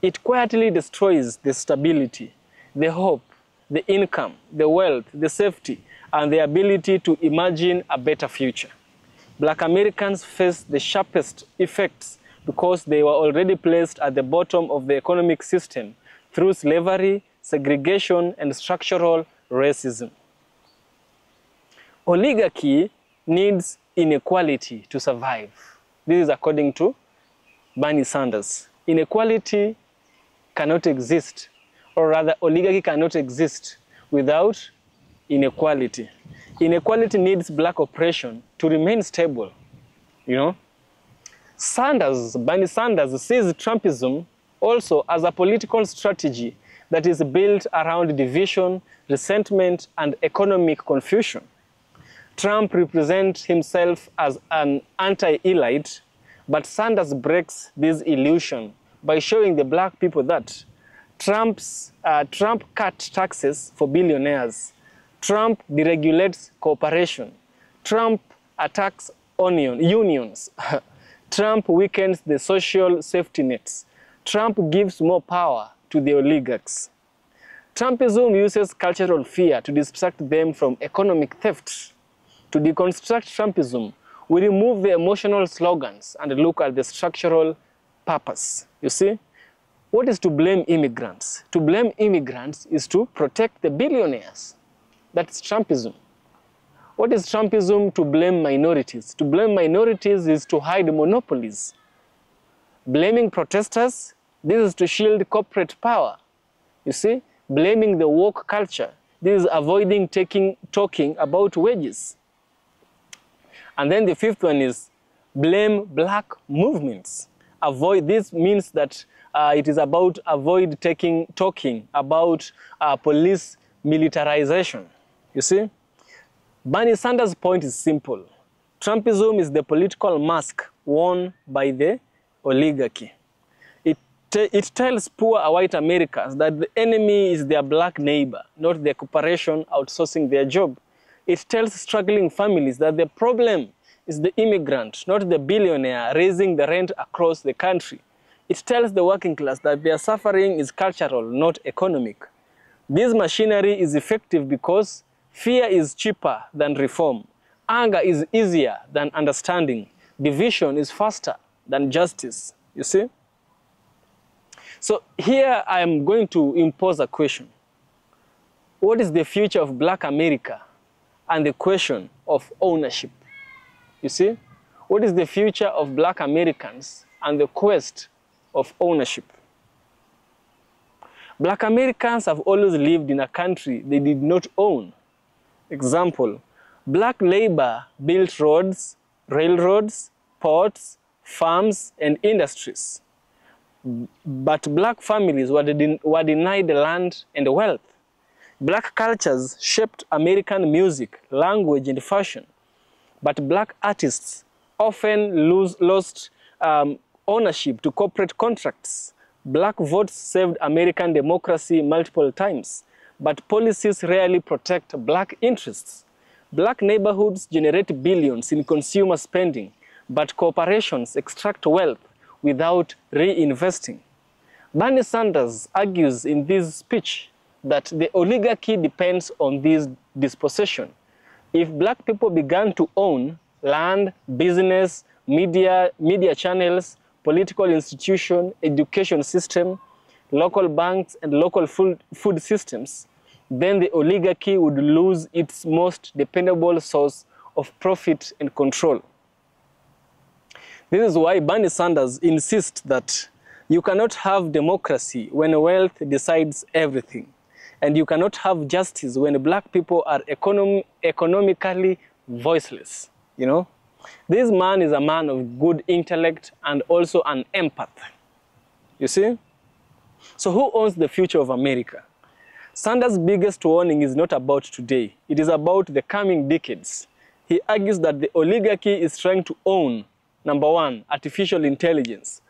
It quietly destroys the stability, the hope, the income, the wealth, the safety, and the ability to imagine a better future. Black Americans face the sharpest effects because they were already placed at the bottom of the economic system through slavery, segregation, and structural racism. Oligarchy needs inequality to survive. This is according to Bernie Sanders. Inequality cannot exist, or rather oligarchy cannot exist without inequality. Inequality needs black oppression to remain stable, you know. Bernie Sanders sees Trumpism also as a political strategy that is built around division, resentment, and economic confusion. Trump represents himself as an anti-elite, but Sanders breaks this illusion by showing the black people that Trump cut taxes for billionaires. Trump deregulates cooperation. Trump attacks unions. Trump weakens the social safety nets. Trump gives more power to the oligarchs. Trumpism uses cultural fear to distract them from economic theft. To deconstruct Trumpism, we remove the emotional slogans and look at the structural purpose. You see, what is to blame immigrants? To blame immigrants is to protect the billionaires. That's Trumpism. What is Trumpism? To blame minorities. To blame minorities is to hide monopolies. Blaming protesters, this is to shield corporate power. You see, blaming the woke culture, this is avoiding talking about wages. And then the fifth one is blame black movements. This means that it is about talking about police militarization. You see? Bernie Sanders' point is simple. Trumpism is the political mask worn by the oligarchy. It tells poor white Americans that the enemy is their black neighbor, not the corporation outsourcing their job. It tells struggling families that the problem is the immigrant, not the billionaire raising the rent across the country. It tells the working class that their suffering is cultural, not economic. This machinery is effective because fear is cheaper than reform. Anger is easier than understanding. Division is faster than justice. You see? So here I am going to impose a question. What is the future of Black America and the question of ownership? You see? What is the future of Black Americans and the quest of ownership? Black Americans have always lived in a country they did not own. Example, black labor built roads, railroads, ports, farms, and industries. But black families were denied land and wealth. Black cultures shaped American music, language, and fashion. But black artists often lost ownership to corporate contracts. Black votes saved American democracy multiple times, but policies rarely protect black interests. Black neighborhoods generate billions in consumer spending, but corporations extract wealth without reinvesting. Bernie Sanders argues in this speech that the oligarchy depends on this dispossession. If black people began to own land, business, media channels, political institution, education system, local banks, and local food systems, then the oligarchy would lose its most dependable source of profit and control. This is why Bernie Sanders insists that you cannot have democracy when wealth decides everything. And you cannot have justice when black people are economically voiceless. You know? This man is a man of good intellect and also an empath. You see? So who owns the future of America? Sanders' biggest warning is not about today. It is about the coming decades. He argues that the oligarchy is trying to own, number one, artificial intelligence.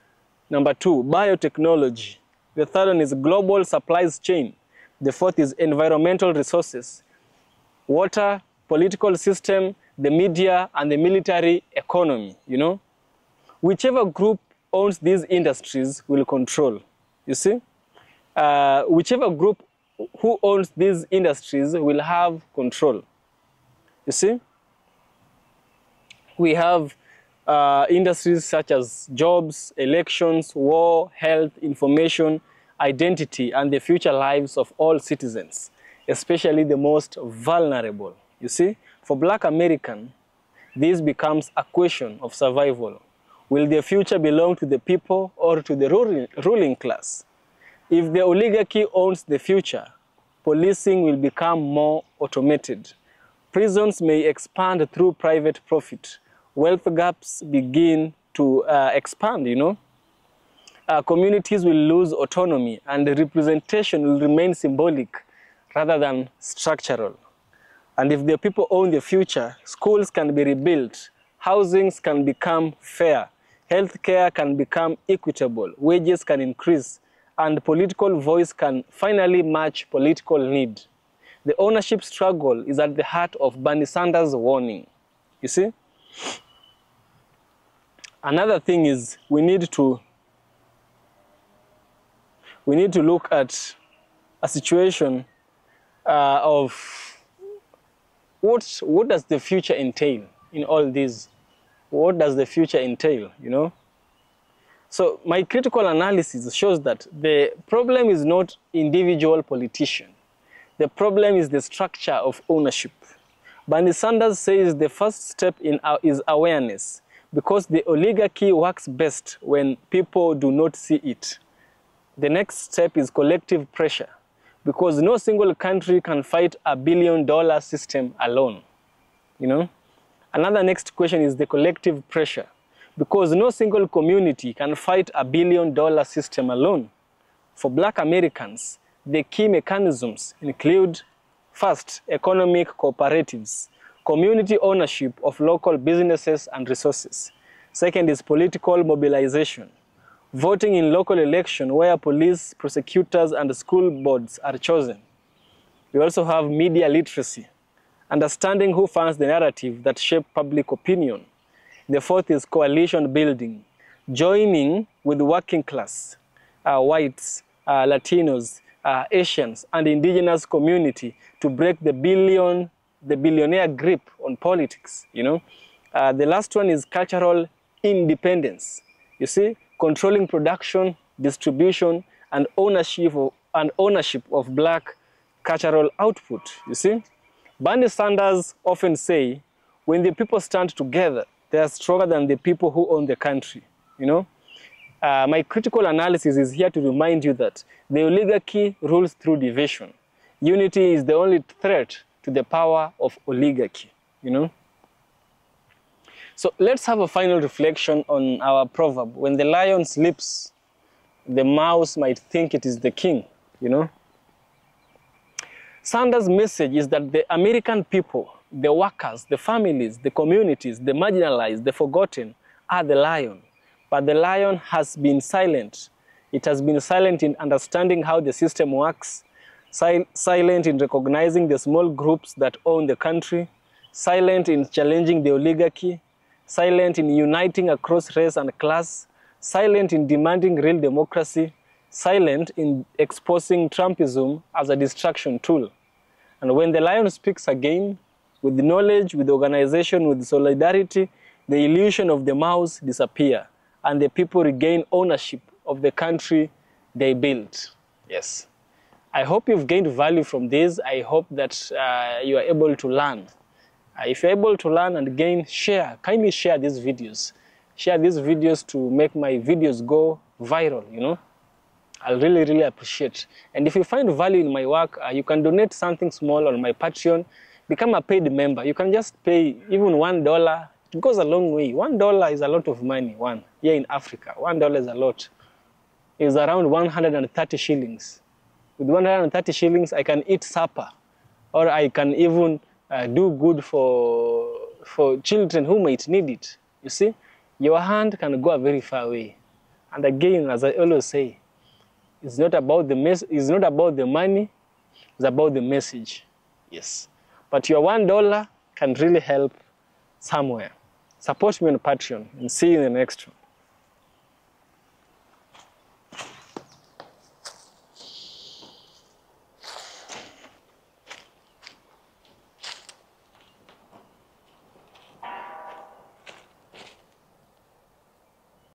Number two, biotechnology. The third one is global supplies chain. The fourth is environmental resources, water, political system, the media, and the military economy, you know. Whichever group owns these industries will control, you see. Whichever group who owns these industries will have control, you see. We have industries such as jobs, elections, war, health, information, identity, and the future lives of all citizens, especially the most vulnerable. You see, for Black American, this becomes a question of survival. Will their future belong to the people or to the ruling class? If the oligarchy owns the future, policing will become more automated. Prisons may expand through private profit. Wealth gaps begin to expand, you know. Communities will lose autonomy and the representation will remain symbolic rather than structural. And if the people own the future, schools can be rebuilt, housings can become fair, healthcare can become equitable, wages can increase, and political voice can finally match political need. The ownership struggle is at the heart of Bernie Sanders' warning, you see. Another thing is we need to look at a situation of what does the future entail in all this? What does the future entail, you know? So my critical analysis shows that the problem is not individual politician. The problem is the structure of ownership. Bernie Sanders says the first step is awareness, because the oligarchy works best when people do not see it. The next step is collective pressure, because no single country can fight $1 billion system alone, you know. Another next question is the collective pressure, because no single community can fight $1 billion system alone. For Black Americans, the key mechanisms include, first, economic cooperatives, community ownership of local businesses and resources. Second is political mobilization, voting in local election where police, prosecutors, and school boards are chosen. We also have media literacy, understanding who funds the narrative that shape public opinion. The fourth is coalition building, joining with working class, whites, Latinos, Asians, and indigenous community to break the billionaire grip on politics, you know. The last one is cultural independence. You see, controlling production, distribution, and ownership of Black cultural output, you see. Bernie Sanders often say, when the people stand together, they are stronger than the people who own the country, you know. My critical analysis is here to remind you that the oligarchy rules through division. Unity is the only threat to the power of oligarchy, you know. So let's have a final reflection on our proverb. When the lion sleeps, the mouse might think it is the king, you know. Sanders' message is that the American people, the workers, the families, the communities, the marginalized, the forgotten, are the lion. But the lion has been silent. It has been silent in understanding how the system works, silent in recognizing the small groups that own the country, silent in challenging the oligarchy, silent in uniting across race and class, silent in demanding real democracy, silent in exposing Trumpism as a distraction tool. And when the lion speaks again, with knowledge, with organization, with solidarity, the illusion of the mouse disappears, and the people regain ownership of the country they built. Yes. I hope you've gained value from this. I hope that you are able to learn. If you're able to learn and gain, share. Kindly share these videos. Share these videos to make my videos go viral, you know. I'll really, really appreciate. And if you find value in my work, you can donate something small on my Patreon. Become a paid member. You can just pay even $1. It goes a long way. $1 is a lot of money, here in Africa. $1 is a lot. It's around 130 shillings. With 130 shillings, I can eat supper. Or I can even do good for for children who might need it. You see, your hand can go a very far way. And again, as I always say, it's not about the it's not about the money, it's about the message. Yes. But your $1 can really help somewhere. Support me on Patreon and see you in the next one.